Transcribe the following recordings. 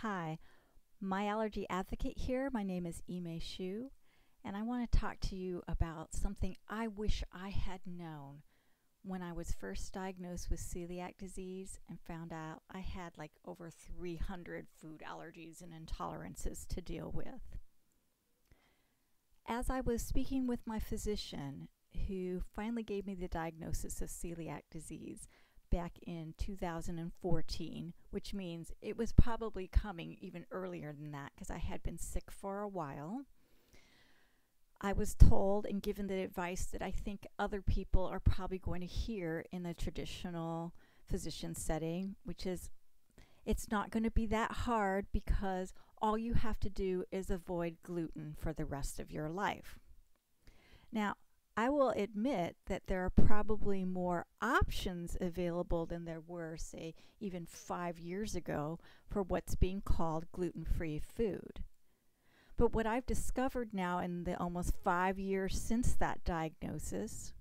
Hi, my allergy advocate here. My name is Ime Shu, and I want to talk to you about something I wish I had known when I was first diagnosed with celiac disease and found out I had like over 300 food allergies and intolerances to deal with. As I was speaking with my physician, who finally gave me the diagnosis of celiac disease back in 2014, which means it was probably coming even earlier than that because I had been sick for a while. I was told and given the advice that I think other people are probably going to hear in the traditional physician setting, which is it's not going to be that hard because all you have to do is avoid gluten for the rest of your life. Now, I will admit that there are probably more options available than there were, say, even 5 years ago for what's being called gluten-free food. But what I've discovered now in the almost 5 years since that diagnosis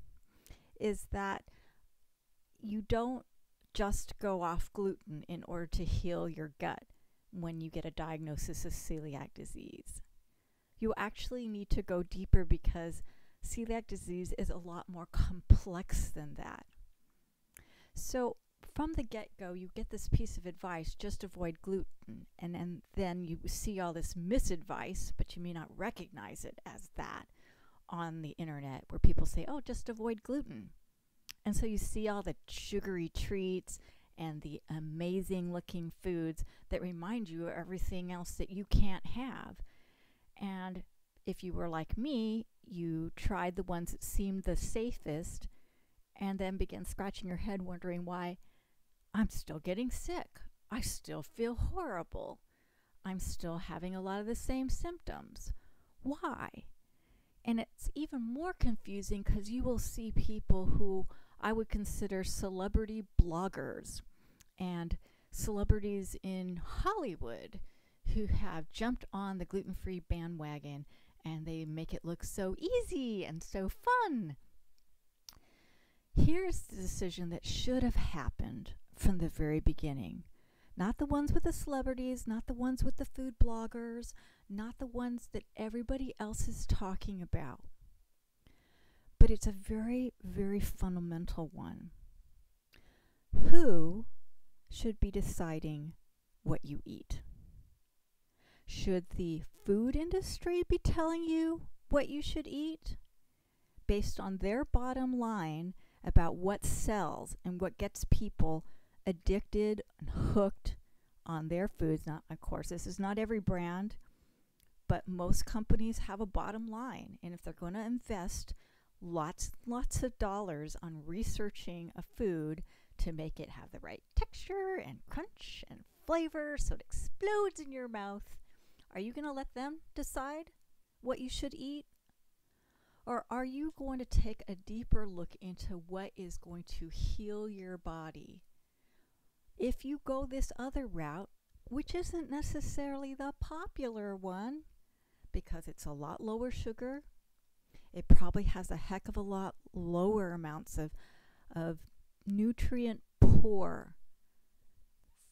is that you don't just go off gluten in order to heal your gut when you get a diagnosis of celiac disease. You actually need to go deeper because celiac disease is a lot more complex than that. So from the get-go, you get this piece of advice, just avoid gluten, and then you see all this misadvice, but you may not recognize it as that on the internet where people say, oh, just avoid gluten. And so you see all the sugary treats and the amazing looking foods that remind you of everything else that you can't have. And if you were like me, you tried the ones that seemed the safest and then began scratching your head wondering why I'm still getting sick. I still feel horrible. I'm still having a lot of the same symptoms. Why? And it's even more confusing because you will see people who I would consider celebrity bloggers and celebrities in Hollywood who have jumped on the gluten-free bandwagon, and they make it look so easy and so fun. Here's the decision that should have happened from the very beginning. Not the ones with the celebrities, not the ones with the food bloggers, not the ones that everybody else is talking about. But it's a very, very fundamental one. Who should be deciding what you eat? Should the food industry be telling you what you should eat based on their bottom line about what sells and what gets people addicted and hooked on their foods? Now, of course, this is not every brand, but most companies have a bottom line. And if they're going to invest lots of dollars on researching a food to make it have the right texture and crunch and flavor so it explodes in your mouth, are you going to let them decide what you should eat? Or are you going to take a deeper look into what is going to heal your body? If you go this other route, which isn't necessarily the popular one, because it's a lot lower sugar, it probably has a heck of a lot lower amounts of nutrient-poor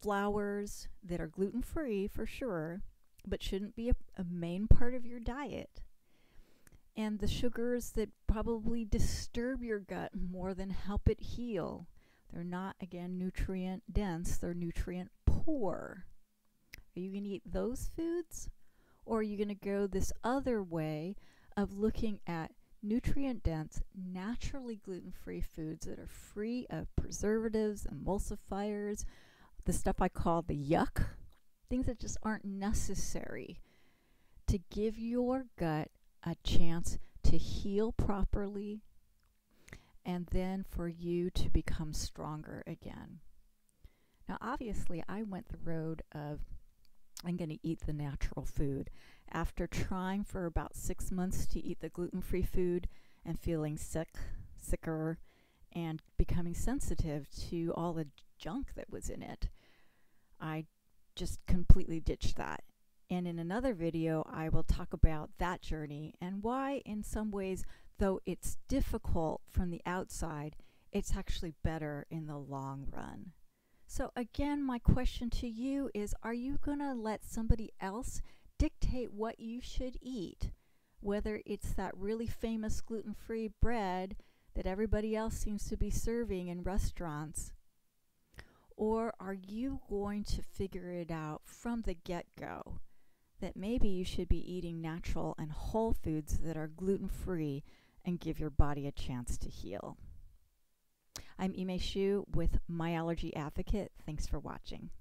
flours that are gluten-free for sure, but shouldn't be a main part of your diet. And the sugars that probably disturb your gut more than help it heal. They're not, again, nutrient dense, they're nutrient poor. Are you going to eat those foods? Or are you going to go this other way of looking at nutrient dense, naturally gluten-free foods that are free of preservatives, emulsifiers, the stuff I call the yuck, things that just aren't necessary to give your gut a chance to heal properly and then for you to become stronger again. Now, obviously, I went the road of I'm going to eat the natural food. After trying for about 6 months to eat the gluten-free food and feeling sicker, and becoming sensitive to all the junk that was in it, I just completely ditched that. And in another video, I will talk about that journey and why, in some ways, though it's difficult from the outside, it's actually better in the long run. So, again, my question to you is, are you going to let somebody else dictate what you should eat? Whether it's that really famous gluten free bread that everybody else seems to be serving in restaurants, or are you going to figure it out from the get go that maybe you should be eating natural and whole foods that are gluten free and give your body a chance to heal? I'm Ime Shu with My Allergy Advocate. Thanks for watching.